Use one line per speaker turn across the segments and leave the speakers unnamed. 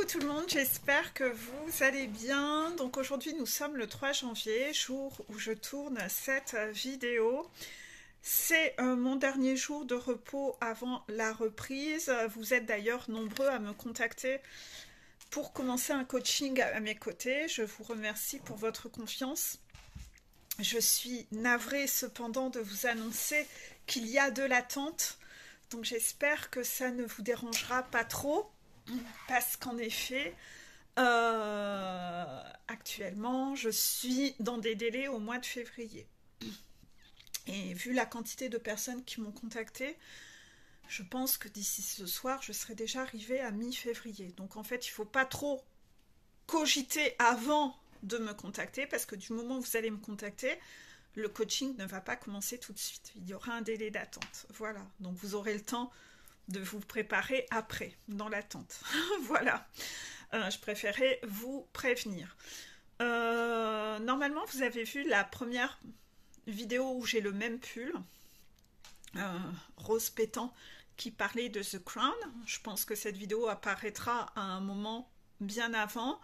tout le monde, j'espère que vous allez bien. Donc aujourd'hui nous sommes le 3 janvier, jour où je tourne cette vidéo. C'est mon dernier jour de repos avant la reprise. Vous êtes d'ailleurs nombreux à me contacter pour commencer un coaching à mes côtés. Je vous remercie pour votre confiance. Je suis navrée cependant de vous annoncer qu'il y a de l'attente. Donc j'espère que ça ne vous dérangera pas trop. Parce qu'en effet, actuellement, je suis dans des délais au mois de février. Et vu la quantité de personnes qui m'ont contacté, je pense que d'ici ce soir, je serai déjà arrivée à mi-février. Donc en fait, il ne faut pas trop cogiter avant de me contacter, parce que du moment où vous allez me contacter, le coaching ne va pas commencer tout de suite. Il y aura un délai d'attente. Voilà, donc vous aurez le temps de vous préparer après, dans l'attente. Voilà, je préférais vous prévenir. Normalement, vous avez vu la première vidéo où j'ai le même pull, rose pétant, qui parlait de The Crown. Je pense que cette vidéo apparaîtra à un moment bien avant.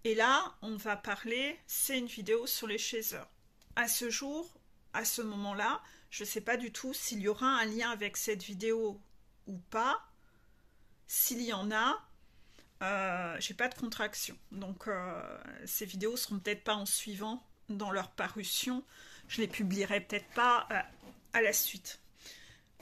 Et là, on va parler, c'est une vidéo sur les chasers. À ce jour, à ce moment-là, je ne sais pas du tout s'il y aura un lien avec cette vidéo ou pas. S'il y en a, j'ai pas de contraction. Donc ces vidéos seront peut-être pas en suivant dans leur parution. Je les publierai peut-être pas à la suite.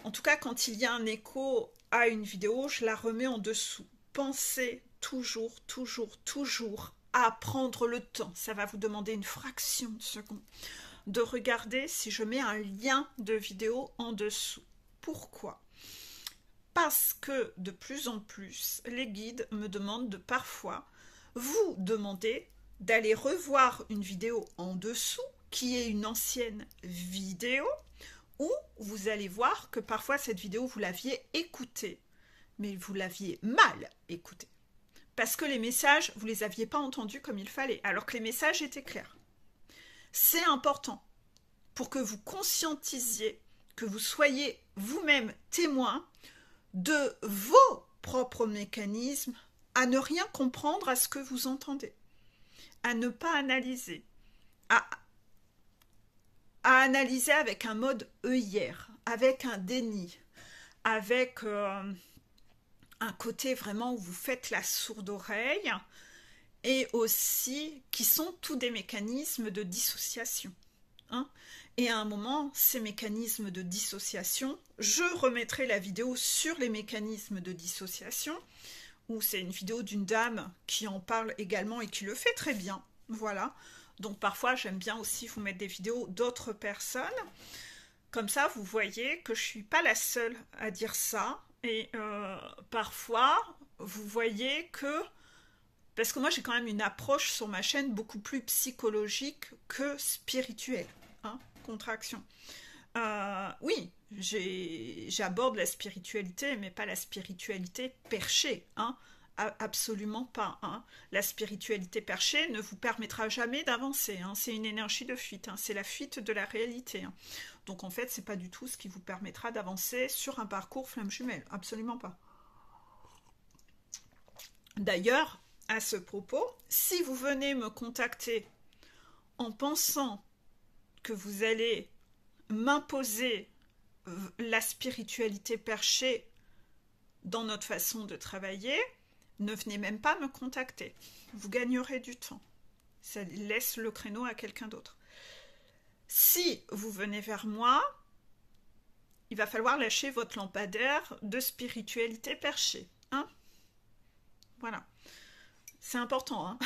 En tout cas, quand il y a un écho à une vidéo, je la remets en dessous. Pensez toujours, toujours, toujours à prendre le temps. Ça va vous demander une fraction de seconde de regarder si je mets un lien de vidéo en dessous. Pourquoi ? Parce que de plus en plus, les guides me demandent de parfois vous demander d'aller revoir une vidéo en dessous, qui est une ancienne vidéo, où vous allez voir que parfois cette vidéo, vous l'aviez écoutée, mais vous l'aviez mal écoutée. Parce que les messages, vous ne les aviez pas entendus comme il fallait, alors que les messages étaient clairs. C'est important pour que vous conscientisiez, que vous soyez vous-même témoin de vos propres mécanismes, à ne rien comprendre à ce que vous entendez, à ne pas analyser, à analyser avec un mode œillère, avec un déni, avec un côté vraiment où vous faites la sourde oreille, et aussi qui sont tous des mécanismes de dissociation. Et à un moment, ces mécanismes de dissociation, je remettrai la vidéo sur les mécanismes de dissociation, où c'est une vidéo d'une dame qui en parle également et qui le fait très bien. Voilà. Donc parfois, j'aime bien aussi vous mettre des vidéos d'autres personnes. Comme ça, vous voyez que je ne suis pas la seule à dire ça. Et parfois, vous voyez que... Parce que moi, j'ai quand même une approche sur ma chaîne beaucoup plus psychologique que spirituelle. Contraction. Oui, j'aborde la spiritualité, mais pas la spiritualité perchée. Absolument pas. La spiritualité perchée ne vous permettra jamais d'avancer. C'est une énergie de fuite. C'est la fuite de la réalité. Donc en fait, c'est pas du tout ce qui vous permettra d'avancer sur un parcours flamme jumelle. Absolument pas. D'ailleurs, à ce propos, si vous venez me contacter en pensant que vous allez m'imposer la spiritualité perchée dans notre façon de travailler, ne venez même pas me contacter. Vous gagnerez du temps. Ça laisse le créneau à quelqu'un d'autre. Si vous venez vers moi, il va falloir lâcher votre lampadaire de spiritualité perchée. Voilà. C'est important.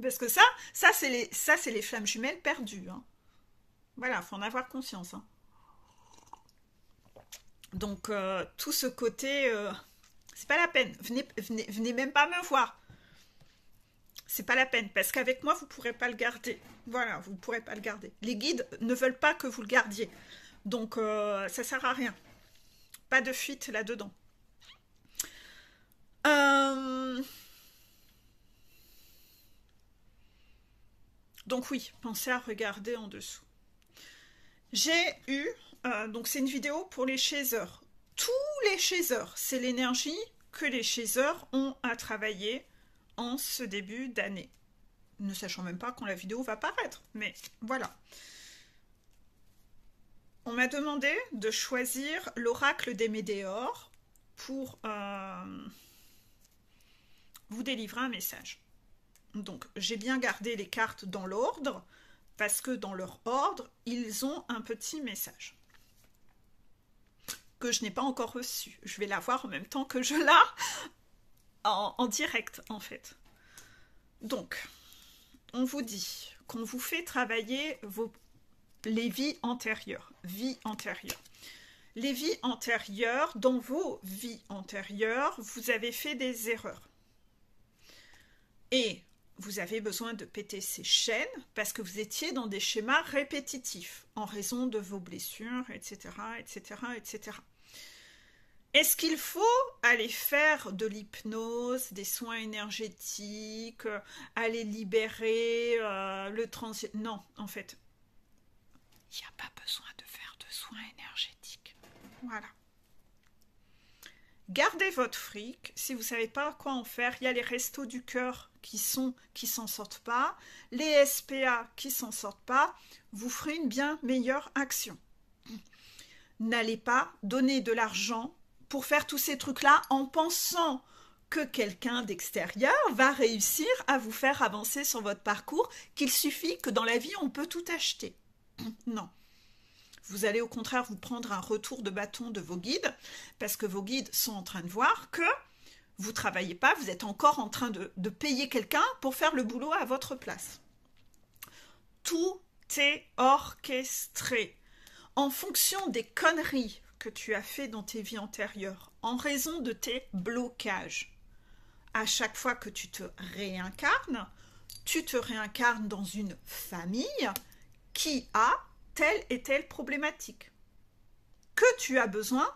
Parce que ça c'est les flammes jumelles perdues. Voilà, il faut en avoir conscience. Donc, tout ce côté, c'est pas la peine. Venez même pas me voir. C'est pas la peine, parce qu'avec moi, vous pourrez pas le garder. Voilà, vous pourrez pas le garder. Les guides ne veulent pas que vous le gardiez. Donc, ça sert à rien. Pas de fuite là-dedans. Donc oui, pensez à regarder en dessous. J'ai eu, donc c'est une vidéo pour les chasers. Tous les chasers, c'est l'énergie que les chasers ont à travailler en ce début d'année. Ne sachant même pas quand la vidéo va paraître, mais voilà. On m'a demandé de choisir l'oracle des Médéors pour vous délivrer un message. Donc, j'ai bien gardé les cartes dans l'ordre, parce que dans leur ordre, ils ont un petit message que je n'ai pas encore reçu. Je vais l'avoir en même temps que je l'ai en direct, en fait. Donc, on vous dit qu'on vous fait travailler les vies antérieures. Vies antérieures. Les vies antérieures, dans vos vies antérieures, vous avez fait des erreurs. Et vous avez besoin de péter ces chaînes parce que vous étiez dans des schémas répétitifs en raison de vos blessures, etc., etc., etc. Est-ce qu'il faut aller faire de l'hypnose, des soins énergétiques, aller libérer le transit? Non, en fait, il n'y a pas besoin de faire de soins énergétiques. Voilà. Gardez votre fric. Si vous ne savez pas quoi en faire, il y a les restos du cœur qui s'en sortent pas, les SPA qui s'en sortent pas. Vous ferez une bien meilleure action. N'allez pas donner de l'argent pour faire tous ces trucs-là en pensant que quelqu'un d'extérieur va réussir à vous faire avancer sur votre parcours, qu'il suffit que dans la vie, on peut tout acheter. Non. Vous allez au contraire vous prendre un retour de bâton de vos guides, parce que vos guides sont en train de voir que vous ne travaillez pas, vous êtes encore en train de payer quelqu'un pour faire le boulot à votre place. Tout est orchestré en fonction des conneries que tu as fait dans tes vies antérieures, en raison de tes blocages. À chaque fois que tu te réincarnes dans une famille qui a telle et telle problématique que tu as besoin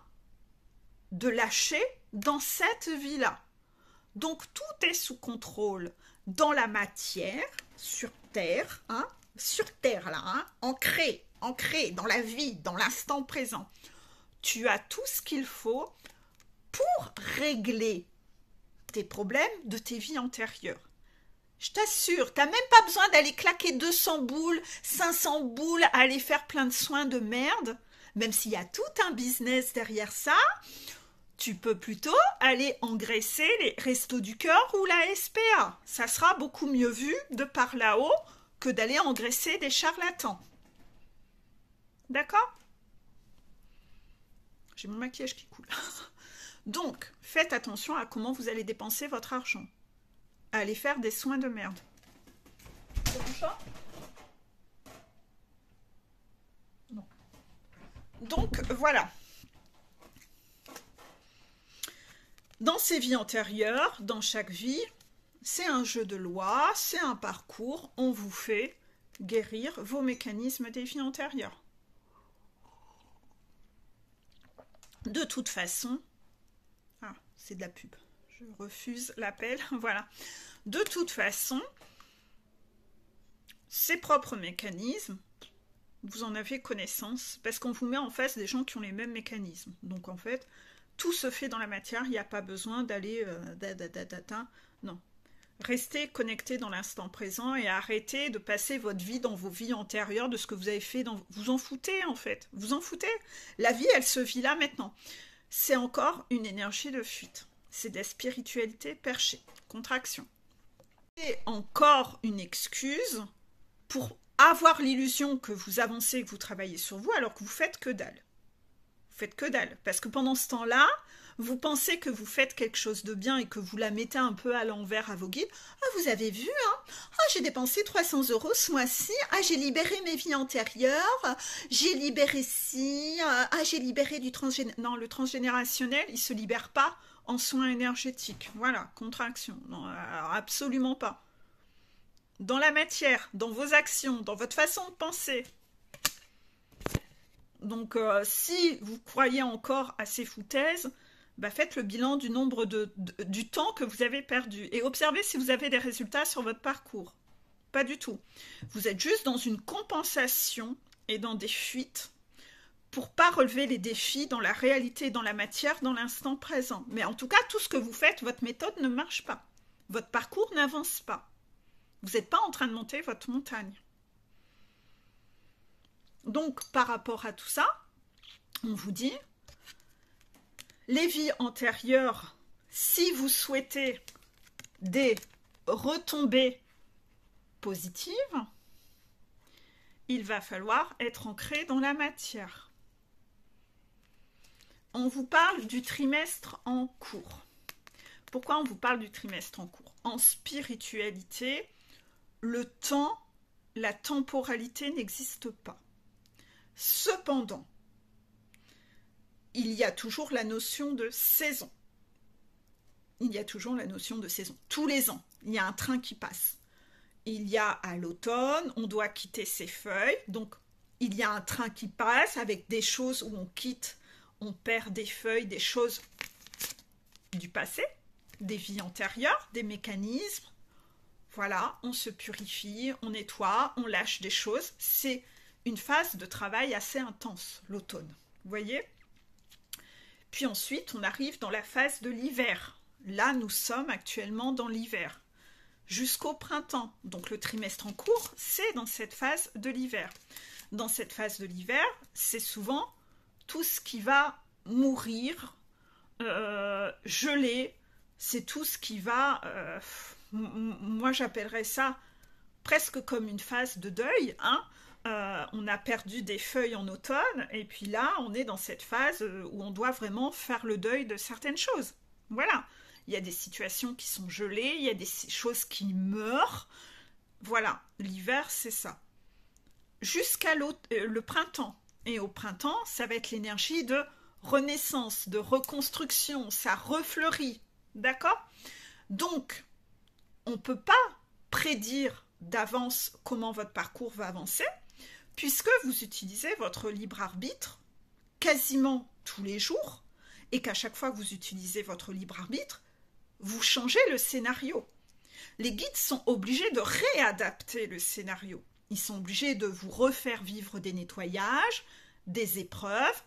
de lâcher dans cette vie-là. Donc tout est sous contrôle dans la matière, sur Terre, ancré dans la vie, dans l'instant présent. Tu as tout ce qu'il faut pour régler tes problèmes de tes vies antérieures. Je t'assure, tu n'as même pas besoin d'aller claquer 200 boules, 500 boules, aller faire plein de soins de merde, même s'il y a tout un business derrière ça. Tu peux plutôt aller engraisser les restos du cœur ou la SPA. Ça sera beaucoup mieux vu de par là-haut que d'aller engraisser des charlatans. D'accord ? J'ai mon maquillage qui coule. Donc, faites attention à comment vous allez dépenser votre argent. Allez faire des soins de merde. C'est mon chat ? Non. Donc, voilà. Dans ces vies antérieures, dans chaque vie, c'est un jeu de loi, c'est un parcours. On vous fait guérir vos mécanismes des vies antérieures. De toute façon, c'est de la pub. Je refuse l'appel. Voilà. De toute façon, ces propres mécanismes, vous en avez connaissance parce qu'on vous met en face des gens qui ont les mêmes mécanismes. Donc en fait, tout se fait dans la matière. Il n'y a pas besoin d'aller... non. Restez connectés dans l'instant présent et arrêtez de passer votre vie dans vos vies antérieures de ce que vous avez fait. Vous en foutez en fait. Vous en foutez. La vie, elle se vit là maintenant. C'est encore une énergie de fuite. C'est de la spiritualité perchée. Contraction. C'est encore une excuse pour avoir l'illusion que vous avancez, que vous travaillez sur vous, alors que vous faites que dalle. Vous faites que dalle. Parce que pendant ce temps-là, vous pensez que vous faites quelque chose de bien et que vous la mettez un peu à l'envers à vos guides. Ah, vous avez vu, hein? Ah, j'ai dépensé 300 € ce mois-ci. Ah, j'ai libéré mes vies antérieures. J'ai libéré ci. Ah, j'ai libéré du transgénérationnel. Non, le transgénérationnel, il ne se libère pas en soins énergétiques. Voilà, contraction. Non, alors absolument pas. Dans la matière, dans vos actions, dans votre façon de penser. Donc, si vous croyez encore à ces foutaises, bah faites le bilan du nombre du temps que vous avez perdu et observez si vous avez des résultats sur votre parcours. Pas du tout. Vous êtes juste dans une compensation et dans des fuites pour pas relever les défis dans la réalité, dans la matière, dans l'instant présent. Mais en tout cas, tout ce que vous faites, votre méthode ne marche pas. Votre parcours n'avance pas. Vous n'êtes pas en train de monter votre montagne. Donc, par rapport à tout ça, on vous dit, les vies antérieures, si vous souhaitez des retombées positives, il va falloir être ancré dans la matière. On vous parle du trimestre en cours. Pourquoi on vous parle du trimestre en cours? En spiritualité, le temps, la temporalité n'existe pas. Cependant, il y a toujours la notion de saison. Il y a toujours la notion de saison. Tous les ans, il y a un train qui passe. Il y a à l'automne, on doit quitter ses feuilles. Donc, il y a un train qui passe avec des choses où on quitte, on perd des feuilles, des choses du passé, des vies antérieures, des mécanismes. Voilà, on se purifie, on nettoie, on lâche des choses. C'est une phase de travail assez intense, l'automne. Vous voyez? Puis ensuite, on arrive dans la phase de l'hiver. Là, nous sommes actuellement dans l'hiver. Jusqu'au printemps. Donc le trimestre en cours, c'est dans cette phase de l'hiver. Dans cette phase de l'hiver, c'est souvent tout ce qui va mourir, geler. C'est tout ce qui va... moi, j'appellerais ça presque comme une phase de deuil, hein. On a perdu des feuilles en automne, et puis là, on est dans cette phase où on doit vraiment faire le deuil de certaines choses. Voilà. Il y a des situations qui sont gelées, il y a des choses qui meurent. Voilà, l'hiver, c'est ça. Jusqu'à le printemps. Et au printemps, ça va être l'énergie de renaissance, de reconstruction, ça refleurit. D'accord? Donc, on ne peut pas prédire d'avance comment votre parcours va avancer, puisque vous utilisez votre libre arbitre quasiment tous les jours, et qu'à chaque fois que vous utilisez votre libre arbitre, vous changez le scénario. Les guides sont obligés de réadapter le scénario. Ils sont obligés de vous refaire vivre des nettoyages, des épreuves,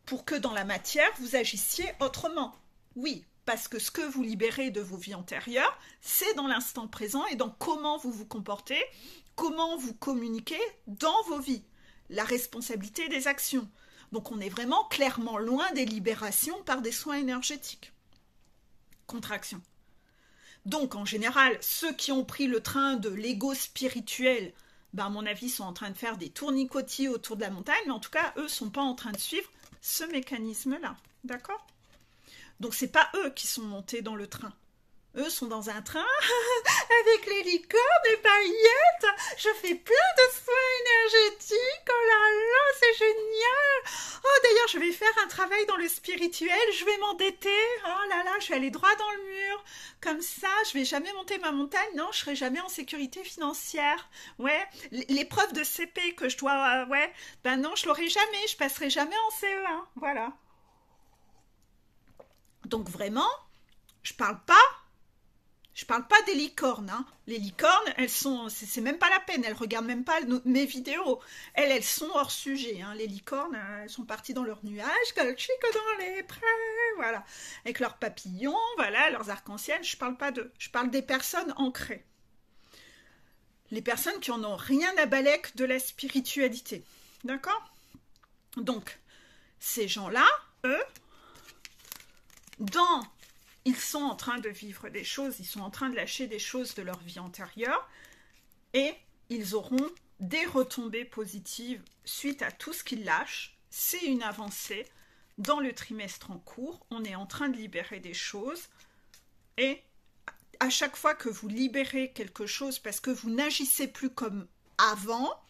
pour que dans la matière, vous agissiez autrement. Oui, parce que ce que vous libérez de vos vies antérieures, c'est dans l'instant présent et dans comment vous vous comportez, comment vous communiquez dans vos vies. La responsabilité des actions. Donc on est vraiment clairement loin des libérations par des soins énergétiques. Contraction. Donc en général, ceux qui ont pris le train de l'ego spirituel, ben, à mon avis, sont en train de faire des tournicotis autour de la montagne, mais en tout cas, eux ne sont pas en train de suivre ce mécanisme-là. D'accord? Donc c'est pas eux qui sont montés dans le train. Eux sont dans un train avec les licornes et paillettes. Je fais plein de soins énergétiques. Oh là là, c'est génial. Oh d'ailleurs, je vais faire un travail dans le spirituel. Je vais m'endetter. Oh là là, je vais aller droit dans le mur. Comme ça, je vais jamais monter ma montagne. Non, je serai jamais en sécurité financière. Ouais, l'épreuve de CP que je dois... ouais, ben non, je l'aurai jamais. Je passerai jamais en CE1. Voilà. Donc vraiment, je parle pas des licornes, hein. Les licornes, elles sont, c'est même pas la peine, elles regardent même pas mes vidéos. Elles sont hors sujet, hein. Les licornes, elles sont parties dans leurs nuages, comme chic dans les prés, voilà. Avec leurs papillons, voilà, leurs arcs-en-ciel, je parle pas d'eux. Je parle des personnes ancrées. Les personnes qui en ont rien à balèque de la spiritualité. D'accord? Donc, ces gens-là, eux, ils sont en train de vivre des choses, ils sont en train de lâcher des choses de leur vie antérieure et ils auront des retombées positives suite à tout ce qu'ils lâchent. C'est une avancée dans le trimestre en cours. On est en train de libérer des choses et à chaque fois que vous libérez quelque chose parce que vous n'agissez plus comme avant,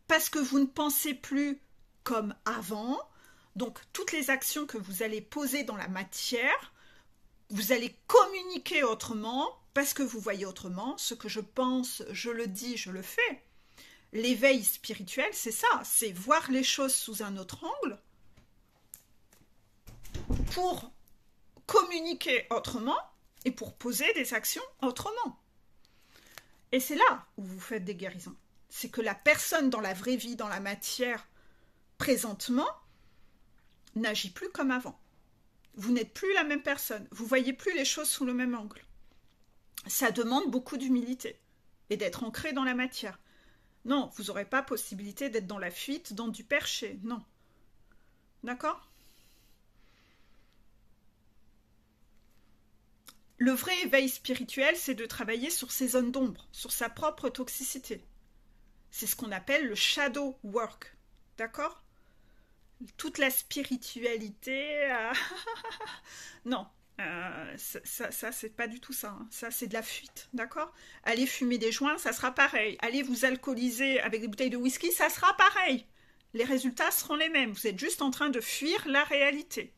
parce que vous ne pensez plus comme avant, donc toutes les actions que vous allez poser dans la matière, vous allez communiquer autrement parce que vous voyez autrement. Ce que je pense, je le dis, je le fais. L'éveil spirituel, c'est ça, c'est voir les choses sous un autre angle pour communiquer autrement et pour poser des actions autrement. Et c'est là où vous faites des guérisons. C'est que la personne dans la vraie vie, dans la matière, présentement, n'agit plus comme avant. Vous n'êtes plus la même personne. Vous ne voyez plus les choses sous le même angle. ça demande beaucoup d'humilité et d'être ancré dans la matière. Non, vous n'aurez pas possibilité d'être dans la fuite, dans du perché, non. D'accord? Le vrai éveil spirituel, c'est de travailler sur ses zones d'ombre, sur sa propre toxicité. C'est ce qu'on appelle le shadow work. D'accord? Toute la spiritualité... non, ça c'est pas du tout ça. Hein. Ça, c'est de la fuite. D'accord? Allez fumer des joints, ça sera pareil. Allez vous alcooliser avec des bouteilles de whisky, ça sera pareil. Les résultats seront les mêmes. Vous êtes juste en train de fuir la réalité.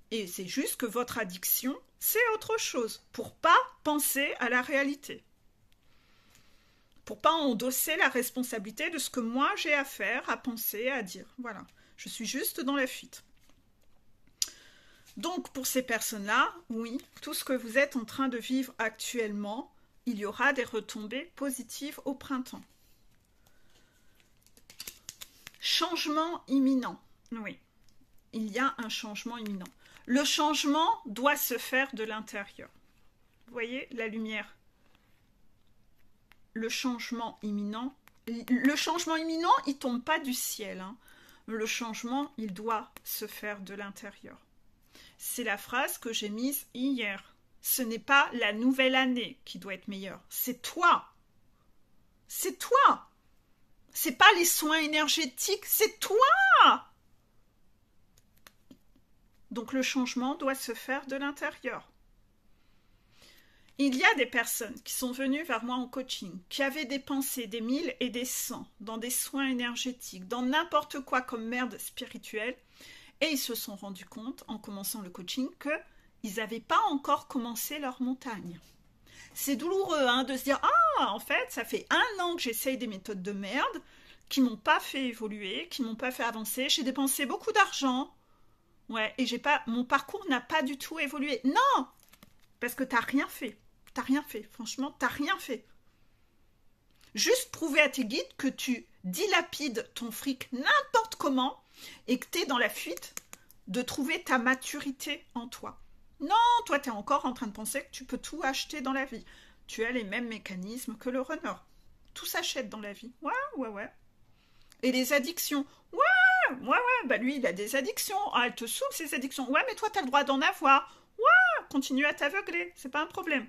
Et c'est juste que votre addiction, c'est autre chose, pour pas penser à la réalité. Pour pas endosser la responsabilité de ce que moi j'ai à faire, à penser, à dire. Voilà, je suis juste dans la fuite. Donc pour ces personnes-là, oui, tout ce que vous êtes en train de vivre actuellement, il y aura des retombées positives au printemps. Changement imminent. Oui, il y a un changement imminent. Le changement doit se faire de l'intérieur. Vous voyez la lumière? Le changement imminent. Le changement imminent, il ne tombe pas du ciel. Hein. Le changement, il doit se faire de l'intérieur. C'est la phrase que j'ai mise hier. Ce n'est pas la nouvelle année qui doit être meilleure. C'est toi. C'est toi. C'est pas les soins énergétiques, c'est toi. Donc le changement doit se faire de l'intérieur. Il y a des personnes qui sont venues vers moi en coaching, qui avaient dépensé des 1000 et des 100 dans des soins énergétiques, dans n'importe quoi comme merde spirituelle, et ils se sont rendus compte, en commençant le coaching, qu'ils n'avaient pas encore commencé leur montagne. C'est douloureux hein, de se dire « Ah, en fait, ça fait 1 an que j'essaye des méthodes de merde qui ne m'ont pas fait évoluer, qui ne m'ont pas fait avancer. J'ai dépensé beaucoup d'argent. » Ouais, et mon parcours n'a pas du tout évolué. Non, parce que t'as rien fait. T'as rien fait. Franchement, t'as rien fait. Juste prouver à tes guides que tu dilapides ton fric n'importe comment et que t'es dans la fuite de trouver ta maturité en toi. Non, toi, t'es encore en train de penser que tu peux tout acheter dans la vie. Tu as les mêmes mécanismes que le runner. Tout s'achète dans la vie. Ouais. Et les addictions. Ouais, bah lui, il a des addictions. Ah, elle te saoule, ces addictions. Ouais, mais toi, t'as le droit d'en avoir. Ouais, continue à t'aveugler. C'est pas un problème.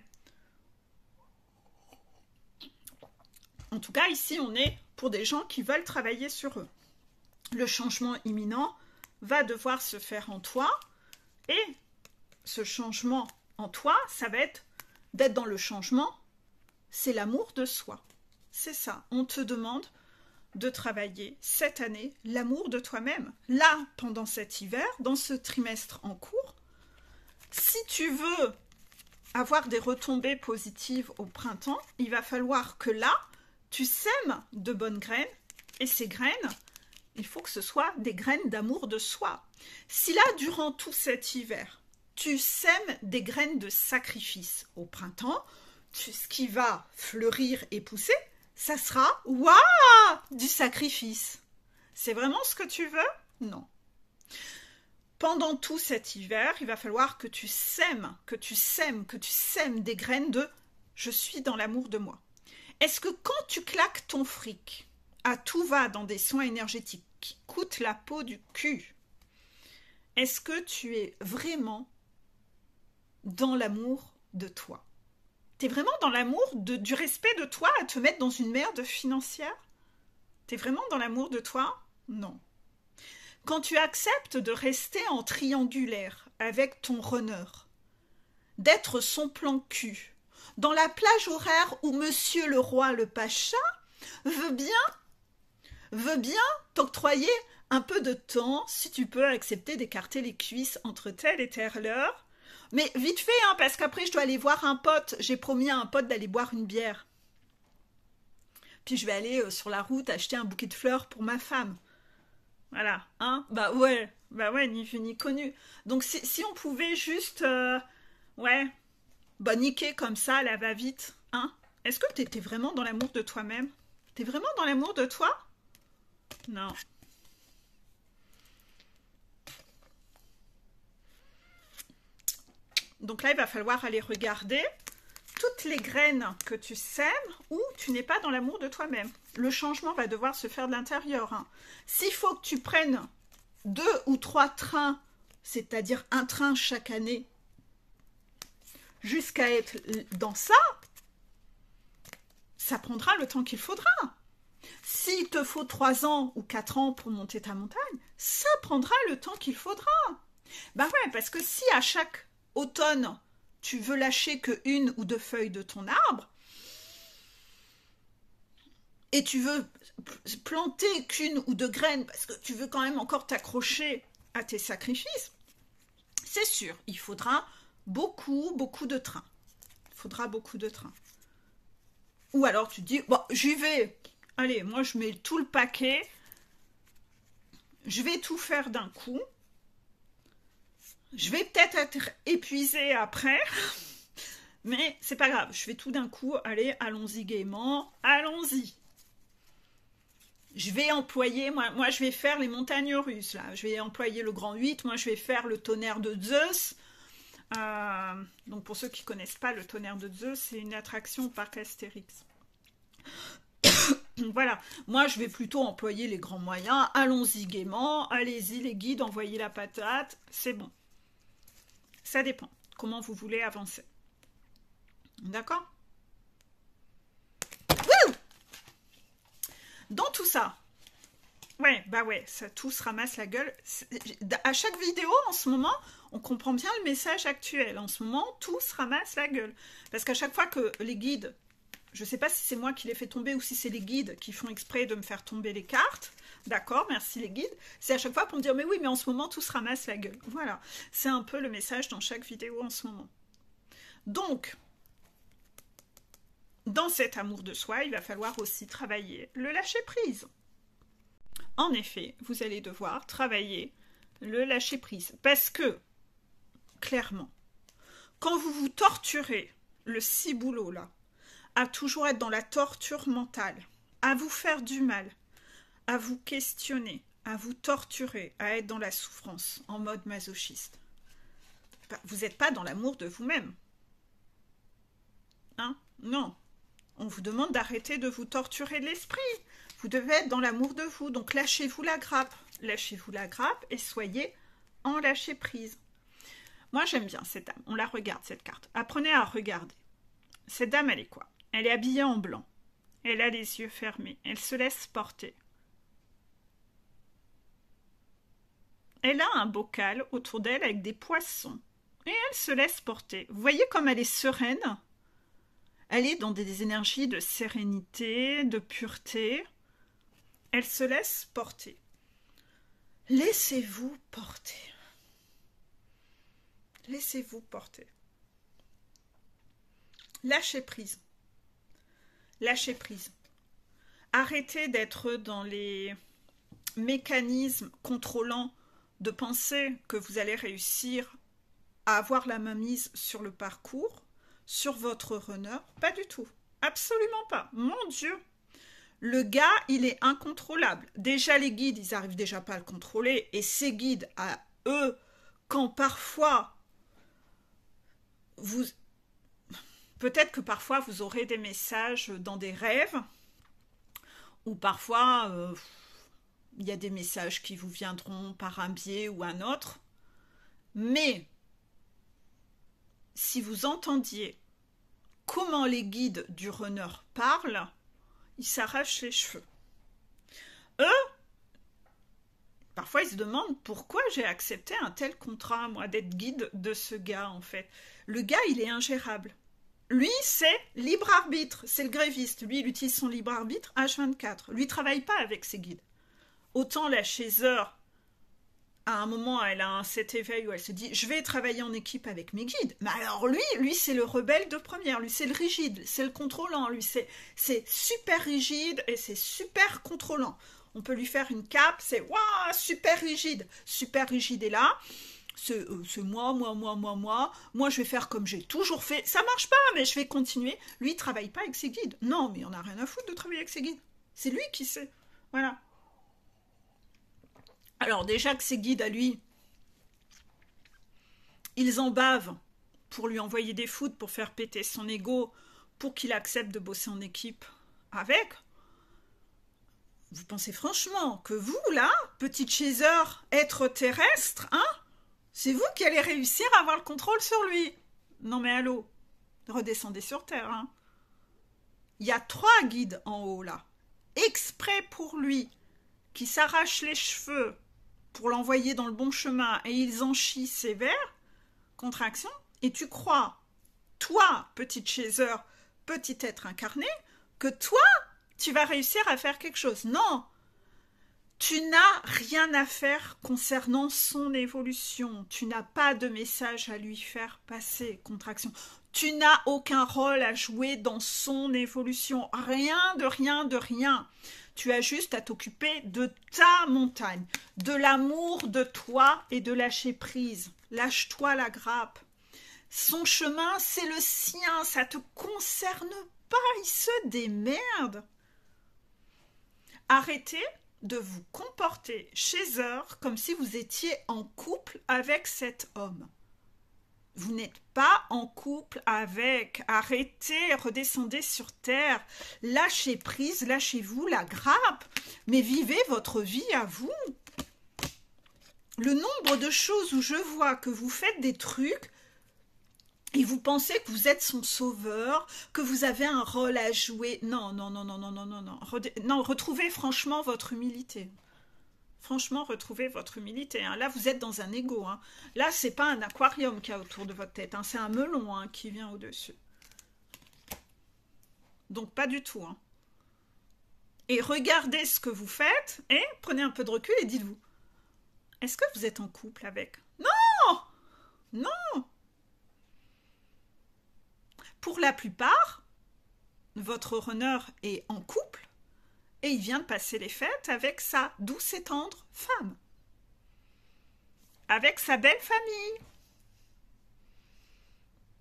En tout cas, ici, on est pour des gens qui veulent travailler sur eux. Le changement imminent va devoir se faire en toi. Et ce changement en toi, ça va être d'être dans le changement. C'est l'amour de soi. C'est ça. On te demande de travailler cette année l'amour de toi-même. Là, pendant cet hiver, dans ce trimestre en cours, si tu veux avoir des retombées positives au printemps, il va falloir que là, tu sèmes de bonnes graines. Et ces graines, il faut que ce soit des graines d'amour de soi. Si là, durant tout cet hiver, tu sèmes des graines de sacrifice au printemps, ce qui va fleurir et pousser, ça sera waouh, du sacrifice. C'est vraiment ce que tu veux? Non. Pendant tout cet hiver, il va falloir que tu sèmes des graines de je suis dans l'amour de moi. Est-ce que quand tu claques ton fric à tout va dans des soins énergétiques qui coûtent la peau du cul, est-ce que tu es vraiment dans l'amour de toi? T'es vraiment dans l'amour du respect de toi à te mettre dans une merde financière? T'es vraiment dans l'amour de toi? Non. Quand tu acceptes de rester en triangulaire avec ton runner, d'être son plan cul, dans la plage horaire où Monsieur le Roi le Pacha veut bien t'octroyer un peu de temps, si tu peux accepter d'écarter les cuisses entre telle et telle heure, mais vite fait, hein, parce qu'après je dois aller voir un pote. J'ai promis à un pote d'aller boire une bière. Puis je vais aller sur la route acheter un bouquet de fleurs pour ma femme. Voilà, hein. Bah ouais, ni vu ni connu. Donc si on pouvait juste, niquer comme ça, la va-vite, hein. Est-ce que t'es vraiment dans l'amour de toi-même? T'es vraiment dans l'amour de toi? Non. Donc là, il va falloir aller regarder toutes les graines que tu sèmes où tu n'es pas dans l'amour de toi-même. Le changement va devoir se faire de l'intérieur. Hein. S'il faut que tu prennes 2 ou 3 trains, c'est-à-dire un train chaque année, jusqu'à être dans ça, ça prendra le temps qu'il faudra. S'il te faut 3 ans ou 4 ans pour monter ta montagne, ça prendra le temps qu'il faudra. Ben ouais, parce que si à chaque automne, tu veux lâcher que 1 ou 2 feuilles de ton arbre, et tu veux planter qu'1 ou 2 graines, parce que tu veux quand même encore t'accrocher à tes sacrifices, c'est sûr, il faudra beaucoup de trains. Il faudra beaucoup de trains. Ou alors tu dis, bon, j'y vais. Allez, moi je mets tout le paquet. Je vais tout faire d'un coup. Je vais peut-être être épuisée après. Mais c'est pas grave, je fais tout d'un coup. Allez, allons-y gaiement. Allons-y. Je vais employer, moi je vais faire les montagnes russes. Là. Je vais employer le grand 8. Moi je vais faire le tonnerre de Zeus. Donc pour ceux qui ne connaissent pas, le tonnerre de Zeus, c'est une attraction au parc Astérix. Voilà, moi je vais plutôt employer les grands moyens. Allons-y gaiement, allez-y les guides, envoyez la patate, c'est bon. Ça dépend comment vous voulez avancer. D'accord? Dans tout ça, ouais, bah ouais, ça tout se ramasse la gueule. À chaque vidéo, en ce moment, on comprend bien le message actuel. En ce moment, tout se ramasse la gueule. Parce qu'à chaque fois que les guides, je ne sais pas si c'est moi qui les fais tomber ou si c'est les guides qui font exprès de me faire tomber les cartes. D'accord, merci les guides. C'est à chaque fois pour me dire, mais oui, mais en ce moment, tout se ramasse la gueule. Voilà, c'est un peu le message dans chaque vidéo en ce moment. Donc, dans cet amour de soi, il va falloir aussi travailler le lâcher-prise. En effet, vous allez devoir travailler le lâcher-prise. Parce que, clairement, quand vous vous torturez, le ciboulot là, à toujours être dans la torture mentale, à vous faire du mal, à vous questionner, à vous torturer, à être dans la souffrance, en mode masochiste, vous n'êtes pas dans l'amour de vous-même. Hein? Non. On vous demande d'arrêter de vous torturer l'esprit. Vous devez être dans l'amour de vous. Donc lâchez-vous la grappe. Lâchez-vous la grappe et soyez en lâcher prise. Moi, j'aime bien cette dame. On la regarde, cette carte. Apprenez à regarder. Cette dame, elle est quoi? Elle est habillée en blanc. Elle a les yeux fermés. Elle se laisse porter. Elle a un bocal autour d'elle avec des poissons. Et elle se laisse porter. Vous voyez comme elle est sereine? Elle est dans des énergies de sérénité, de pureté. Elle se laisse porter. Laissez-vous porter. Laissez-vous porter. Lâchez prise. Lâchez prise. Arrêtez d'être dans les mécanismes contrôlants de penser que vous allez réussir à avoir la main mise sur le parcours, sur votre runner. Pas du tout. Absolument pas. Mon Dieu. Le gars, il est incontrôlable. Déjà, les guides, ils n'arrivent déjà pas à le contrôler. Et ces guides, à eux, quand parfois, peut-être que parfois, vous aurez des messages dans des rêves, ou parfois, il y a des messages qui vous viendront par un biais ou un autre. Mais, si vous entendiez comment les guides du runner parlent, ils s'arrachent les cheveux. Eux, parfois ils se demandent pourquoi j'ai accepté un tel contrat, moi, d'être guide de ce gars, en fait. Le gars, il est ingérable. Lui, c'est libre arbitre, c'est le gréviste. Lui, il utilise son libre arbitre H24. Lui, il ne travaille pas avec ses guides. Autant la chaiseur, à un moment, elle a cet éveil où elle se dit « je vais travailler en équipe avec mes guides ». Mais alors lui c'est le rebelle de première, lui c'est le rigide, c'est le contrôlant, lui c'est super rigide et c'est super contrôlant. On peut lui faire une cape, c'est « waouh, super rigide est là ». C'est moi, je vais faire comme j'ai toujours fait. Ça marche pas, mais je vais continuer. Lui, il travaille pas avec ses guides. Non, mais on n'a rien à foutre de travailler avec ses guides. C'est lui qui sait. Voilà. Alors déjà que ses guides à lui, ils en bavent pour lui envoyer des foudres, pour faire péter son ego, pour qu'il accepte de bosser en équipe avec. Vous pensez franchement que vous, là, petite chaser, être terrestre, hein, c'est vous qui allez réussir à avoir le contrôle sur lui? Non mais allô, redescendez sur terre, hein. Il y a 3 guides en haut, là, exprès pour lui, qui s'arrachent les cheveux pour l'envoyer dans le bon chemin, et ils en chient sévère, contraction, et tu crois, toi, petite chaser, petit être incarné, que toi, tu vas réussir à faire quelque chose. Non, tu n'as rien à faire concernant son évolution. Tu n'as pas de message à lui faire passer, contraction. Tu n'as aucun rôle à jouer dans son évolution. Rien de rien de rien. Tu as juste à t'occuper de ta montagne, de l'amour de toi et de lâcher prise. Lâche-toi la grappe. Son chemin, c'est le sien, ça ne te concerne pas, il se démerde. Arrêtez de vous comporter chez eux comme si vous étiez en couple avec cet homme. Vous n'êtes pas en couple avec. Arrêtez, redescendez sur terre, lâchez prise, lâchez-vous la grappe, mais vivez votre vie à vous. Le nombre de choses où je vois que vous faites des trucs et vous pensez que vous êtes son sauveur, que vous avez un rôle à jouer. Non, non, non, non, non, non, non, non. Non, retrouvez franchement votre humilité. Franchement, retrouvez votre humilité. Hein. Là, vous êtes dans un ego. Hein. Là, c'est pas un aquarium qu'il y a autour de votre tête. Hein. C'est un melon hein, qui vient au-dessus. Donc, pas du tout. Hein. Et regardez ce que vous faites et prenez un peu de recul et dites-vous, est-ce que vous êtes en couple avec? Non! Non! Pour la plupart, votre runner est en couple et il vient de passer les fêtes avec sa douce et tendre femme, avec sa belle famille.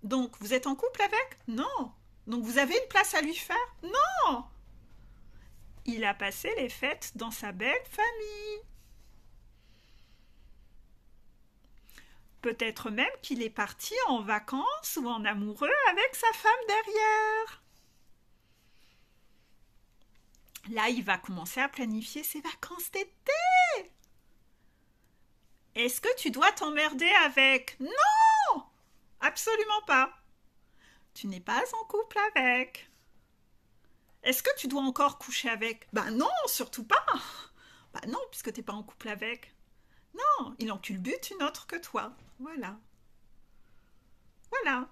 Donc, vous êtes en couple avec? Non. Donc, vous avez une place à lui faire? Non. Il a passé les fêtes dans sa belle famille. Peut-être même qu'il est parti en vacances ou en amoureux avec sa femme derrière. Là, il va commencer à planifier ses vacances d'été. Est-ce que tu dois t'emmerder avec? Non! Absolument pas. Tu n'es pas en couple avec. Est-ce que tu dois encore coucher avec? Ben non, surtout pas. Ben non, puisque tu n'es pas en couple avec. Non, il en culbute une autre que toi. Voilà. Voilà.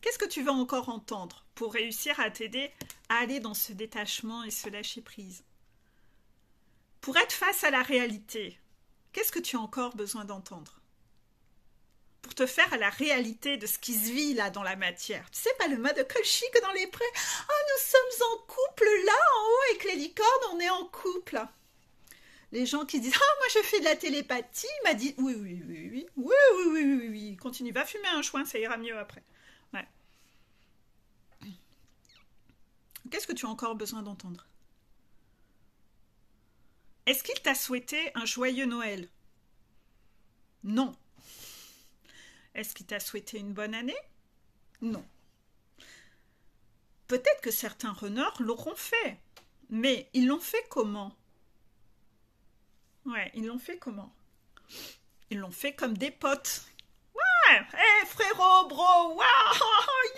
Qu'est-ce que tu veux encore entendre pour réussir à t'aider à aller dans ce détachement et ce lâcher-prise? Pour être face à la réalité, qu'est-ce que tu as encore besoin d'entendre? Pour te faire à la réalité de ce qui se vit là dans la matière. Tu sais pas le mât de Colchy que dans les prés? Ah, nous sommes en couple là, en haut, avec les licornes, on est en couple. Les gens qui disent « Ah, moi je fais de la télépathie », m'a dit « Oui, oui, oui, oui, oui, oui, oui, oui, oui, continue, va fumer un joint, ça ira mieux après. » Ouais. Qu'est-ce que tu as encore besoin d'entendre? Est-ce qu'il t'a souhaité un joyeux Noël? Non. Est-ce qu'il t'a souhaité une bonne année? Non. Peut-être que certains runners l'auront fait, mais ils l'ont fait comment? Ouais, ils l'ont fait comment? Ils l'ont fait comme des potes. Ouais, hé frérot, bro, waouh,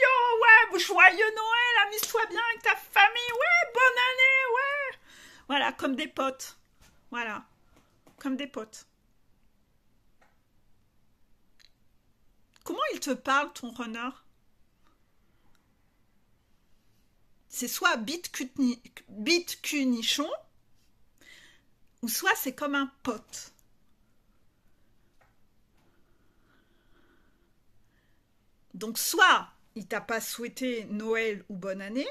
yo, ouais, joyeux Noël, amuse-toi bien avec ta famille, ouais, bonne année, ouais. Voilà, comme des potes. Voilà, comme des potes. Comment il te parle, ton runner? C'est soit bite cul nichon, ou soit c'est comme un pote. Donc soit il t'a pas souhaité Noël ou bonne année,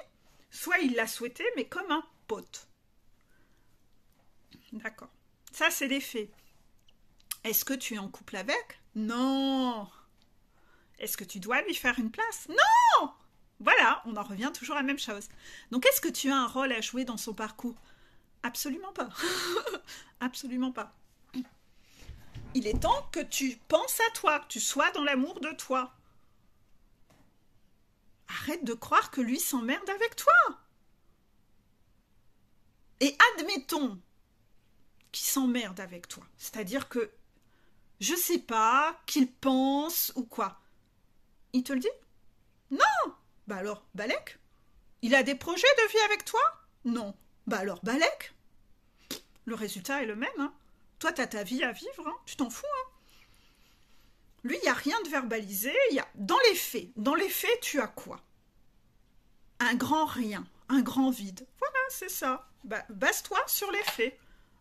soit il l'a souhaité mais comme un pote. D'accord. Ça c'est les faits. Est-ce que tu es en couple avec? Non. Est-ce que tu dois lui faire une place? Non. Voilà, on en revient toujours à la même chose. Donc est-ce que tu as un rôle à jouer dans son parcours? Absolument pas. Absolument pas. Il est temps que tu penses à toi, que tu sois dans l'amour de toi. Arrête de croire que lui s'emmerde avec toi. Et admettons qu'il s'emmerde avec toi. C'est-à-dire que, je sais pas, qu'il pense ou quoi. Il te le dit? Non. Bah alors, balèque. Il a des projets de vie avec toi? Non. Bah alors, balèque. Le résultat est le même, hein. Toi, t'as ta vie à vivre, hein. Tu t'en fous, hein. Lui, il n'y a rien de verbalisé. Dans les faits, tu as quoi? Un grand rien, un grand vide. Voilà, c'est ça. Base-toi sur les faits.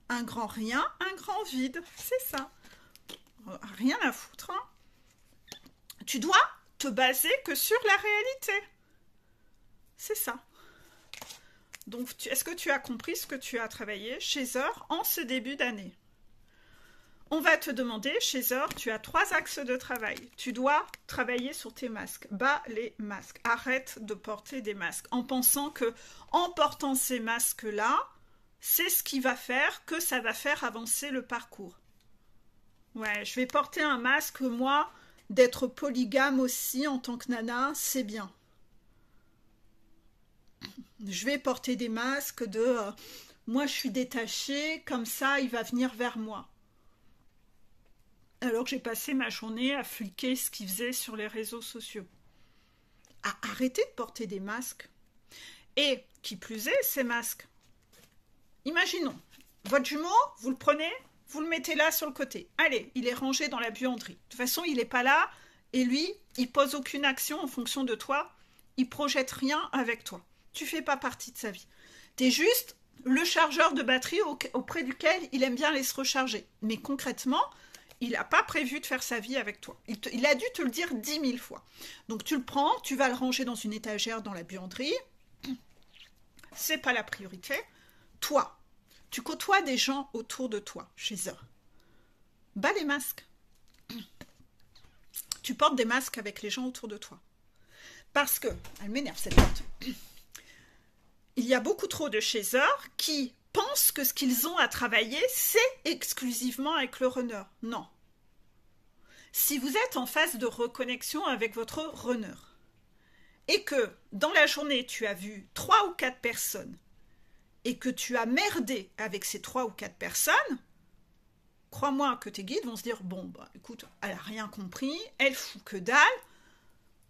Un grand rien, un grand vide. C'est ça. Rien à foutre, hein. Tu dois te baser que sur la réalité. C'est ça. Donc, est-ce que tu as compris ce que tu as travaillé chez Heure en ce début d'année? On va te demander, chez Heure, tu as 3 axes de travail. Tu dois travailler sur tes masques. Bas les masques. Arrête de porter des masques en pensant que, en portant ces masques-là, c'est ce qui va faire que ça va faire avancer le parcours. Ouais, je vais porter un masque, moi, d'être polygame aussi en tant que nana, c'est bien. Je vais porter des masques de moi je suis détachée, comme ça il va venir vers moi. Alors que j'ai passé ma journée à fliquer ce qu'il faisait sur les réseaux sociaux. Arrêtez de porter des masques. Et, qui plus est, ces masques. Imaginons, votre jumeau, vous le prenez, vous le mettez là sur le côté. Allez, il est rangé dans la buanderie. De toute façon, il n'est pas là, et lui, il pose aucune action en fonction de toi. Il projette rien avec toi. Tu fais pas partie de sa vie. Tu es juste le chargeur de batterie auprès duquel il aime bien aller se recharger. Mais concrètement, il n'a pas prévu de faire sa vie avec toi. Il a dû te le dire 10 000 fois. Donc tu le prends, tu vas le ranger dans une étagère dans la buanderie. C'est pas la priorité. Toi, tu côtoies des gens autour de toi, chez eux. Bas les masques. Tu portes des masques avec les gens autour de toi. Parce que, elle m'énerve cette porte. Il y a beaucoup trop de chasseurs qui pensent que ce qu'ils ont à travailler, c'est exclusivement avec le runner. Non. Si vous êtes en phase de reconnexion avec votre runner et que dans la journée, tu as vu 3 ou 4 personnes et que tu as merdé avec ces 3 ou 4 personnes, crois-moi que tes guides vont se dire, bon, bah écoute, elle n'a rien compris, elle fout que dalle,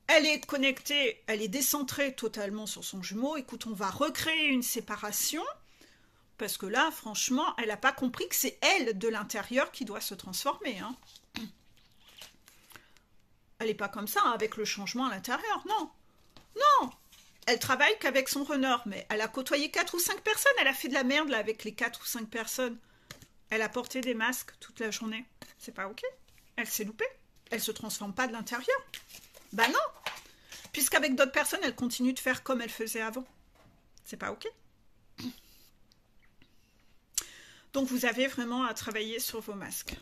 elle est connectée, elle est décentrée totalement sur son jumeau. Écoute, on va recréer une séparation parce que là, franchement, elle n'a pas compris que c'est elle de l'intérieur qui doit se transformer. Hein. Elle n'est pas comme ça hein, avec le changement à l'intérieur, non. Non, elle travaille qu'avec son runner, mais elle a côtoyé 4 ou 5 personnes. Elle a fait de la merde là, avec les 4 ou 5 personnes. Elle a porté des masques toute la journée. C'est pas ok. Elle s'est loupée. Elle se transforme pas de l'intérieur. Bah non, puisqu'avec d'autres personnes, elle continue de faire comme elle faisait avant. C'est pas ok. Donc vous avez vraiment à travailler sur vos masques.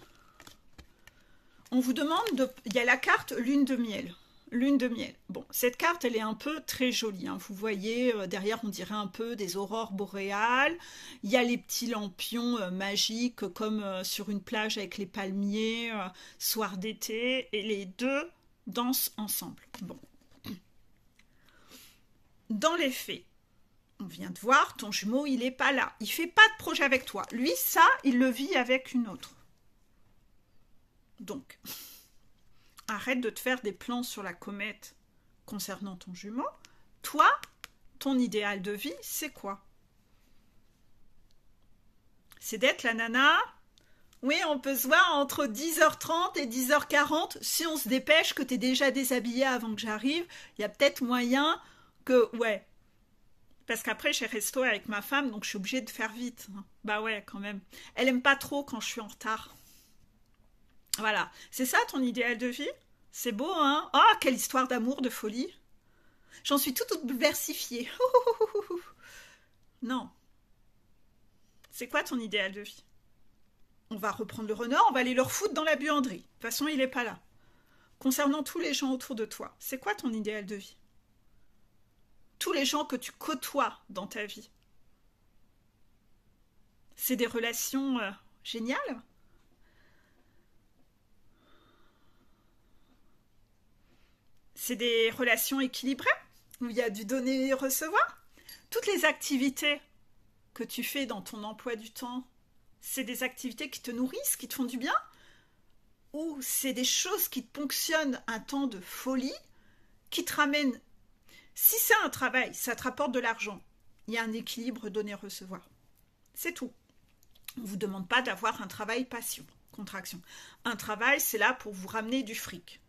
On vous demande de... Il y a la carte lune de miel. Lune de miel. Bon, cette carte, elle est un peu très jolie. Hein. Vous voyez, derrière, on dirait un peu des aurores boréales. Il y a les petits lampions magiques, comme sur une plage avec les palmiers, soir d'été. Et les deux dansent ensemble. Bon. Dans les faits, on vient de voir, ton jumeau, il n'est pas là. Il ne fait pas de projet avec toi. Lui, ça, il le vit avec une autre. Donc, arrête de te faire des plans sur la comète concernant ton jumeau. Toi, ton idéal de vie, c'est quoi? C'est d'être la nana. Oui, on peut se voir entre 10h30 et 10h40. Si on se dépêche, que tu es déjà déshabillée avant que j'arrive, il y a peut-être moyen que... Ouais. Parce qu'après, j'ai resto avec ma femme, donc je suis obligée de faire vite. Bah ouais, quand même. Elle aime pas trop quand je suis en retard. Voilà. C'est ça ton idéal de vie? C'est beau, hein? Oh, quelle histoire d'amour, de folie. J'en suis toute diversifiée. Non. C'est quoi ton idéal de vie? On va reprendre le runner, on va aller le refoutre dans la buanderie. De toute façon, il n'est pas là. Concernant tous les gens autour de toi, c'est quoi ton idéal de vie? Tous les gens que tu côtoies dans ta vie. C'est des relations géniales? C'est des relations équilibrées? où il y a du donner et recevoir. Toutes les activités que tu fais dans ton emploi du temps, c'est des activités qui te nourrissent, qui te font du bien, ou c'est des choses qui te ponctionnent un temps de folie, qui te ramènent... Si c'est un travail, ça te rapporte de l'argent. Il y a un équilibre donner-recevoir. C'est tout. On ne vous demande pas d'avoir un travail passion, contraction. Un travail, c'est là pour vous ramener du fric.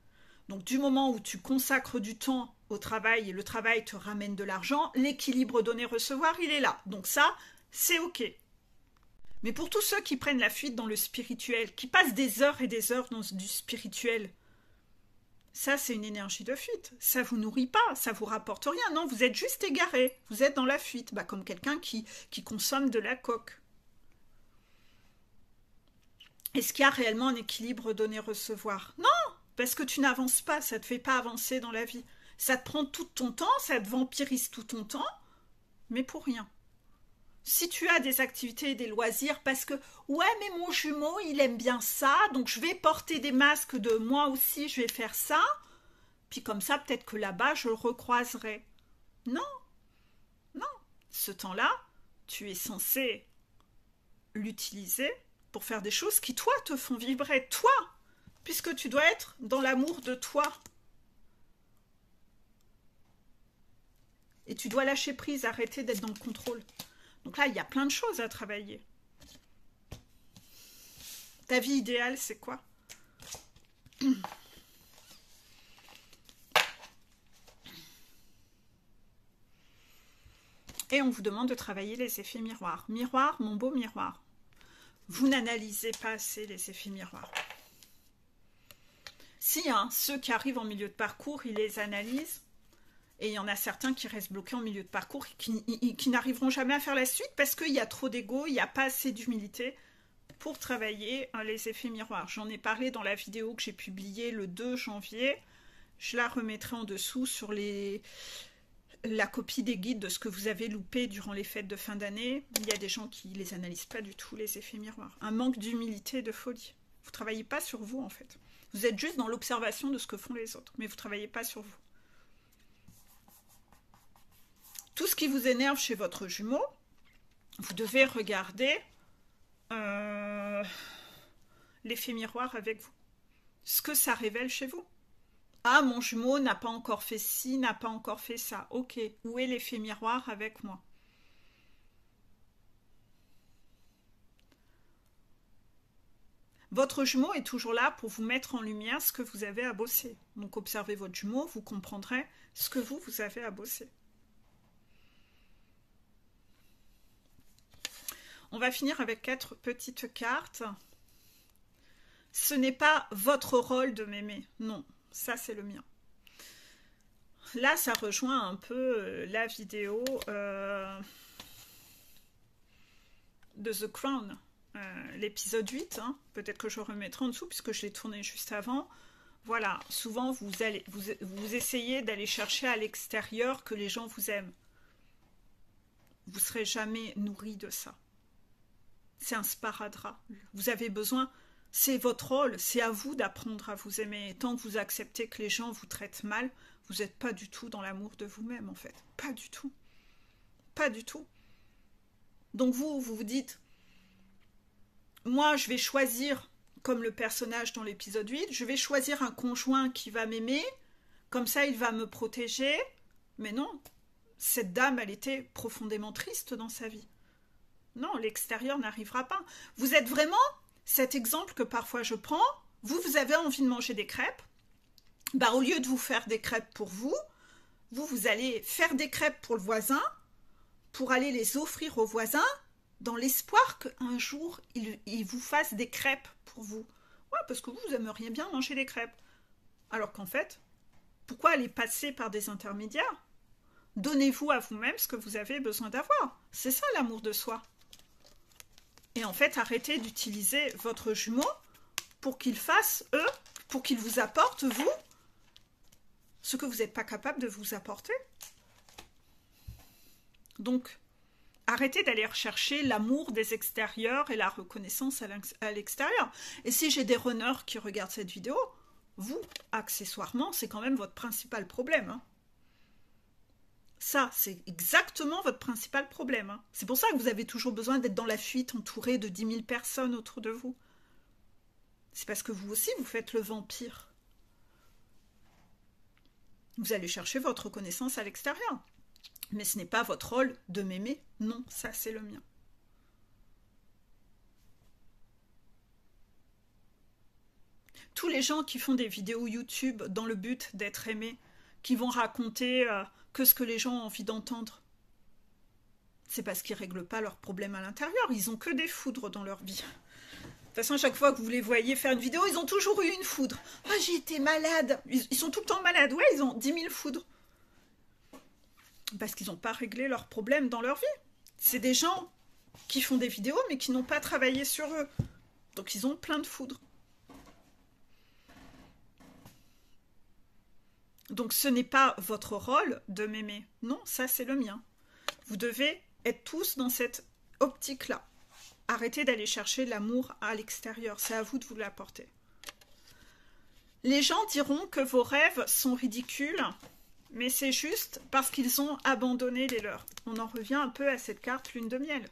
Donc du moment où tu consacres du temps au travail et le travail te ramène de l'argent, l'équilibre donner-recevoir, il est là. Donc ça, c'est OK. Mais pour tous ceux qui prennent la fuite dans le spirituel, qui passent des heures et des heures dans du spirituel, ça c'est une énergie de fuite. Ça vous nourrit pas, ça vous rapporte rien. Non, vous êtes juste égaré. Vous êtes dans la fuite, comme quelqu'un qui consomme de la coke. Est-ce qu'il y a réellement un équilibre donner-recevoir? Non, parce que tu n'avances pas, ça ne te fait pas avancer dans la vie. Ça te prend tout ton temps, ça te vampirise tout ton temps, mais pour rien. Si tu as des activités et des loisirs, parce que ouais, mais mon jumeau, il aime bien ça, donc je vais porter des masques de moi aussi, je vais faire ça, puis comme ça, peut-être que là-bas, je le recroiserai. Non, non. Ce temps-là, tu es censé l'utiliser pour faire des choses qui, toi, te font vibrer, toi, puisque tu dois être dans l'amour de toi. Et tu dois lâcher prise, arrêter d'être dans le contrôle. Donc là, il y a plein de choses à travailler. Ta vie idéale, c'est quoi? Et on vous demande de travailler les effets miroirs. Miroir, mon beau miroir. Vous n'analysez pas assez les effets miroirs. Si, ceux qui arrivent en milieu de parcours, ils les analysent. Et il y en a certains qui restent bloqués en milieu de parcours et qui n'arriveront jamais à faire la suite parce qu'il y a trop d'ego, il n'y a pas assez d'humilité pour travailler les effets miroirs. J'en ai parlé dans la vidéo que j'ai publiée le 2 janvier. Je la remettrai en dessous sur la copie des guides de ce que vous avez loupé durant les fêtes de fin d'année. Il y a des gens qui ne les analysent pas du tout, les effets miroirs. Un manque d'humilité, de folie. Vous ne travaillez pas sur vous, en fait. Vous êtes juste dans l'observation de ce que font les autres, mais vous ne travaillez pas sur vous. Tout ce qui vous énerve chez votre jumeau, vous devez regarder l'effet miroir avec vous. Ce que ça révèle chez vous. Ah, mon jumeau n'a pas encore fait ci, n'a pas encore fait ça. Ok, où est l'effet miroir avec moi? Votre jumeau est toujours là pour vous mettre en lumière ce que vous avez à bosser. Donc observez votre jumeau, vous comprendrez ce que vous avez à bosser. On va finir avec 4 petites cartes. Ce n'est pas votre rôle de m'aimer. Non, ça c'est le mien. Là, ça rejoint un peu la vidéo de The Crown, l'épisode 8. Peut-être que je remettrai en dessous puisque je l'ai tourné juste avant. Voilà, souvent vous essayez d'aller chercher à l'extérieur que les gens vous aiment. Vous ne serez jamais nourri de ça. C'est un sparadrap. Vous avez besoin, c'est votre rôle, c'est à vous d'apprendre à vous aimer. Et tant que vous acceptez que les gens vous traitent mal, vous n'êtes pas du tout dans l'amour de vous-même, en fait. Pas du tout. Pas du tout. Donc vous dites, moi je vais choisir, comme le personnage dans l'épisode 8, je vais choisir un conjoint qui va m'aimer, comme ça il va me protéger. Mais non, cette dame, elle était profondément triste dans sa vie. Non, l'extérieur n'arrivera pas. Vous êtes vraiment, cet exemple que parfois je prends, vous avez envie de manger des crêpes, au lieu de vous faire des crêpes pour vous, vous allez faire des crêpes pour le voisin, pour aller les offrir au voisin, dans l'espoir qu'un jour, il vous fasse des crêpes pour vous. Ouais, parce que vous aimeriez bien manger des crêpes. Alors qu'en fait, pourquoi aller passer par des intermédiaires? Donnez-vous à vous-même ce que vous avez besoin d'avoir. C'est ça l'amour de soi. Et en fait, arrêtez d'utiliser votre jumeau pour qu'il fasse, pour qu'il vous apporte, vous, ce que vous n'êtes pas capable de vous apporter. Donc, arrêtez d'aller rechercher l'amour des extérieurs et la reconnaissance à l'extérieur. Et si j'ai des runners qui regardent cette vidéo, vous, accessoirement, c'est quand même votre principal problème. Ça, c'est exactement votre principal problème. Hein. C'est pour ça que vous avez toujours besoin d'être dans la fuite, entouré de 10 000 personnes autour de vous. C'est parce que vous aussi, vous faites le vampire. Vous allez chercher votre reconnaissance à l'extérieur. Mais ce n'est pas votre rôle de m'aimer. Non, ça, c'est le mien. Tous les gens qui font des vidéos YouTube dans le but d'être aimés, qui vont raconter que ce que les gens ont envie d'entendre, c'est parce qu'ils ne règlent pas leurs problèmes à l'intérieur. Ils n'ont que des foudres dans leur vie. De toute façon, à chaque fois que vous les voyez faire une vidéo, ils ont toujours eu une foudre. Ah, j'ai été malade. Ils sont tout le temps malades. Ouais, ils ont 10 000 foudres. Parce qu'ils n'ont pas réglé leurs problèmes dans leur vie. C'est des gens qui font des vidéos, mais qui n'ont pas travaillé sur eux. Donc, ils ont plein de foudres. Donc, ce n'est pas votre rôle de m'aimer. Non, ça, c'est le mien. Vous devez être tous dans cette optique-là. Arrêtez d'aller chercher l'amour à l'extérieur. C'est à vous de vous l'apporter. Les gens diront que vos rêves sont ridicules, mais c'est juste parce qu'ils ont abandonné les leurs. On en revient un peu à cette carte lune de miel.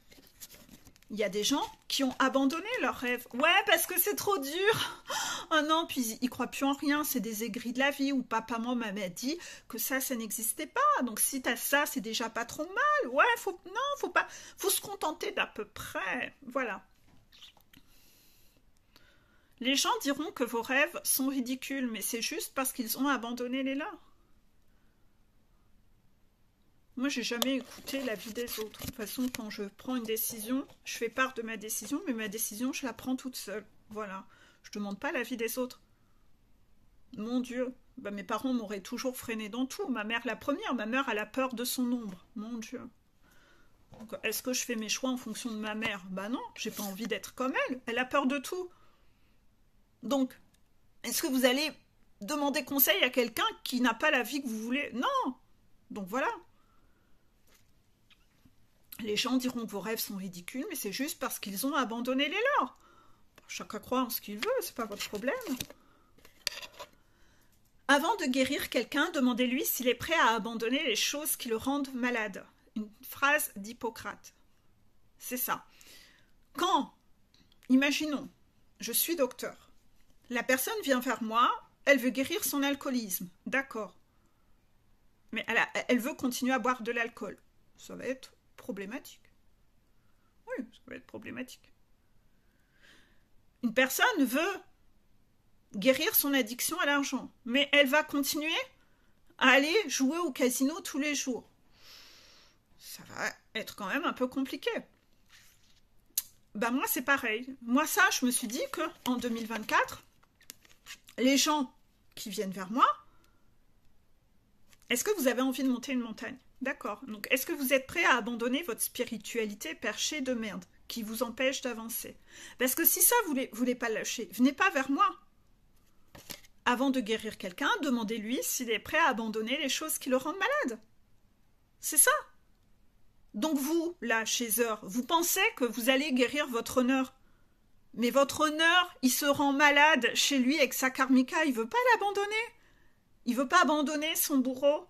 Il y a des gens qui ont abandonné leurs rêves. Ouais, parce que c'est trop dur. Oh non, puis ils croient plus en rien. C'est des aigris de la vie. Ou papa, maman m'avait dit que ça n'existait pas. Donc si t'as ça, c'est déjà pas trop mal. Ouais, faut se contenter d'à peu près. Voilà. Les gens diront que vos rêves sont ridicules, mais c'est juste parce qu'ils ont abandonné les leurs. Moi, j'ai jamais écouté l'avis des autres. De toute façon, quand je prends une décision, je fais part de ma décision, mais ma décision, je la prends toute seule. Voilà. Je ne demande pas l'avis des autres. Mon Dieu, mes parents m'auraient toujours freiné dans tout. Ma mère la première. Ma mère, elle a peur de son ombre. Mon Dieu. Est-ce que je fais mes choix en fonction de ma mère? Non, j'ai pas envie d'être comme elle. Elle a peur de tout. Donc, est-ce que vous allez demander conseil à quelqu'un qui n'a pas la vie que vous voulez? Non. Donc voilà. Les gens diront que vos rêves sont ridicules, mais c'est juste parce qu'ils ont abandonné les leurs. Chacun croit en ce qu'il veut, c'est pas votre problème. Avant de guérir quelqu'un, demandez-lui s'il est prêt à abandonner les choses qui le rendent malade. Une phrase d'Hippocrate. C'est ça. Quand, imaginons, je suis docteur. La personne vient vers moi, elle veut guérir son alcoolisme. D'accord. Mais elle veut continuer à boire de l'alcool. Ça va être problématique. Oui, ça va être problématique. Une personne veut guérir son addiction à l'argent, mais elle va continuer à aller jouer au casino tous les jours. Ça va être quand même un peu compliqué. Moi, c'est pareil. Moi, ça, je me suis dit qu'en 2024, les gens qui viennent vers moi, est-ce que vous avez envie de monter une montagne? D'accord. Donc, est-ce que vous êtes prêt à abandonner votre spiritualité perchée de merde qui vous empêche d'avancer? Parce que si ça, vous voulez pas lâcher, venez pas vers moi. Avant de guérir quelqu'un, demandez-lui s'il est prêt à abandonner les choses qui le rendent malade. C'est ça. Donc vous, là, chez Heure, vous pensez que vous allez guérir votre honneur. Mais votre honneur, il se rend malade chez lui avec sa karmika, il veut pas l'abandonner. Il veut pas abandonner son bourreau.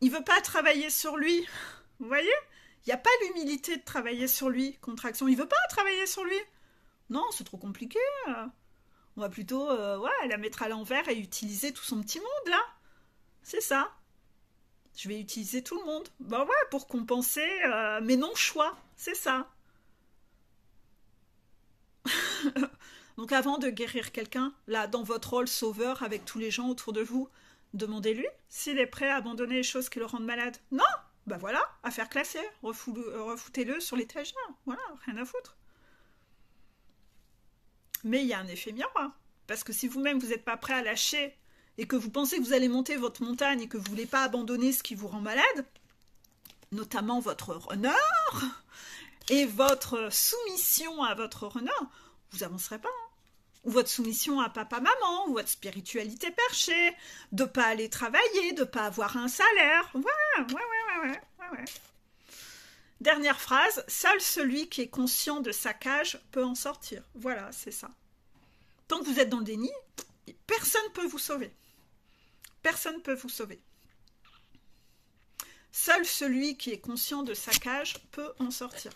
Il veut pas travailler sur lui. Vous voyez? Il n'y a pas l'humilité de travailler sur lui, contraction. Il veut pas travailler sur lui. Non, c'est trop compliqué. On va plutôt la mettre à l'envers et utiliser tout son petit monde, là. C'est ça. Je vais utiliser tout le monde. Pour compenser mes non-choix. C'est ça. Donc avant de guérir quelqu'un, là, dans votre rôle sauveur avec tous les gens autour de vous, demandez-lui s'il est prêt à abandonner les choses qui le rendent malade. Non. Voilà, affaire classée. Refoutez-le sur l'étagère. Voilà, rien à foutre. Mais il y a un effet miroir. Parce que si vous-même, vous n'êtes pas prêt à lâcher et que vous pensez que vous allez monter votre montagne et que vous ne voulez pas abandonner ce qui vous rend malade, notamment votre honneur et votre soumission à votre honneur, vous n'avancerez pas. Ou votre soumission à papa-maman, ou votre spiritualité perchée, de ne pas aller travailler, de ne pas avoir un salaire. Ouais. Dernière phrase, seul celui qui est conscient de sa cage peut en sortir. Voilà, c'est ça. Tant que vous êtes dans le déni, personne ne peut vous sauver. Personne ne peut vous sauver. Seul celui qui est conscient de sa cage peut en sortir.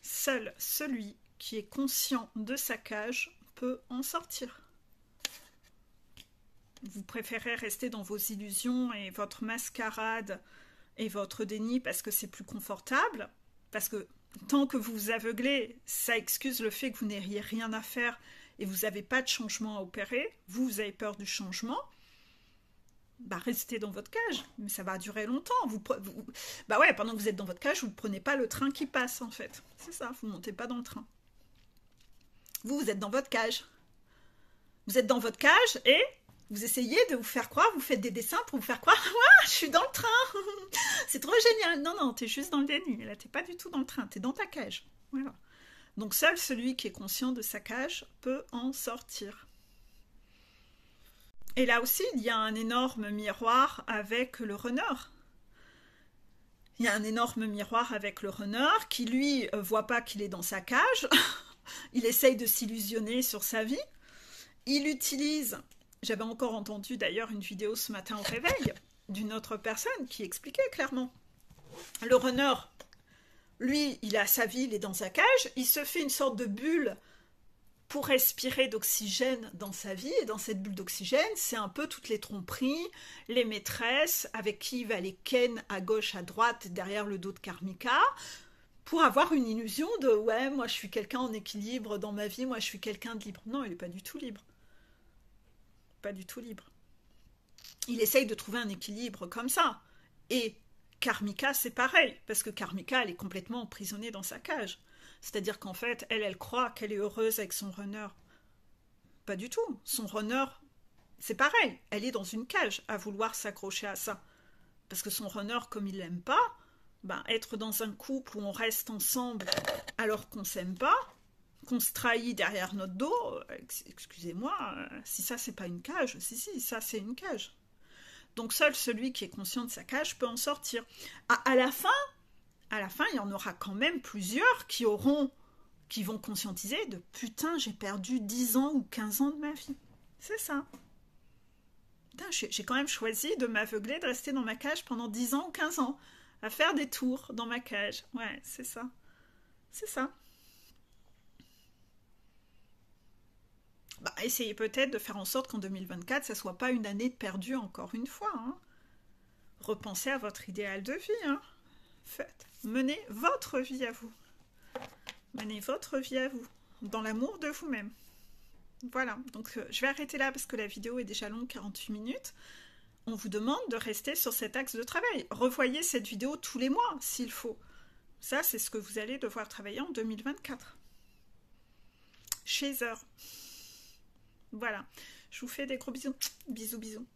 Seul celui qui est conscient de sa cage peut en sortir. Vous préférez rester dans vos illusions et votre mascarade et votre déni parce que c'est plus confortable, parce que tant que vous vous aveuglez, ça excuse le fait que vous n'ayez rien à faire et vous n'avez pas de changement à opérer, vous avez peur du changement, bah restez dans votre cage, mais ça va durer longtemps. Bah ouais, pendant que vous êtes dans votre cage, vous ne prenez pas le train qui passe en fait. C'est ça, vous ne montez pas dans le train. Vous êtes dans votre cage. Vous êtes dans votre cage et vous essayez de vous faire croire, vous faites des dessins pour vous faire croire, ouais, je suis dans le train, c'est trop génial. Non, non, t'es juste dans le déni, là, t'es pas du tout dans le train, t'es dans ta cage. Voilà. Donc seul celui qui est conscient de sa cage peut en sortir. Et là aussi, il y a un énorme miroir avec le runner. Il y a un énorme miroir avec le runner qui, lui, voit pas qu'il est dans sa cage. Il essaye de s'illusionner sur sa vie. Il utilise... J'avais encore entendu d'ailleurs une vidéo ce matin au réveil d'une autre personne qui expliquait clairement. Le runner, lui, il a sa vie, il est dans sa cage, il se fait une sorte de bulle pour respirer d'oxygène dans sa vie, et dans cette bulle d'oxygène, c'est un peu toutes les tromperies, les maîtresses avec qui il va les ken à gauche, à droite, derrière le dos de Karmika, pour avoir une illusion de « ouais, moi je suis quelqu'un en équilibre dans ma vie, moi je suis quelqu'un de libre ». Non, il n'est pas du tout libre. Pas du tout libre. Il essaye de trouver un équilibre comme ça. Et Karmika, c'est pareil, parce que Karmika, elle est complètement emprisonnée dans sa cage. C'est-à-dire qu'en fait, elle croit qu'elle est heureuse avec son runner. Pas du tout. Son runner, c'est pareil. Elle est dans une cage à vouloir s'accrocher à ça. Parce que son runner, comme il l'aime pas, ben, être dans un couple où on reste ensemble alors qu'on s'aime pas, qu'on se trahit derrière notre dos, excusez-moi, si ça c'est pas une cage, si, ça c'est une cage. Donc seul celui qui est conscient de sa cage peut en sortir. À la fin, il y en aura quand même plusieurs qui vont conscientiser de putain, j'ai perdu 10 ans ou 15 ans de ma vie. C'est ça. Putain, j'ai quand même choisi de m'aveugler, de rester dans ma cage pendant 10 ans ou 15 ans, à faire des tours dans ma cage. Ouais, c'est ça. C'est ça. Bah, essayez peut-être de faire en sorte qu'en 2024, ça ne soit pas une année de perdu encore une fois. Hein. Repensez à votre idéal de vie. Hein. Menez votre vie à vous. Menez votre vie à vous, dans l'amour de vous-même. Voilà, donc je vais arrêter là parce que la vidéo est déjà longue, 48 minutes. On vous demande de rester sur cet axe de travail. Revoyez cette vidéo tous les mois, s'il faut. Ça, c'est ce que vous allez devoir travailler en 2024. Chez Heure. Voilà, je vous fais des gros bisous. Bisous, bisous.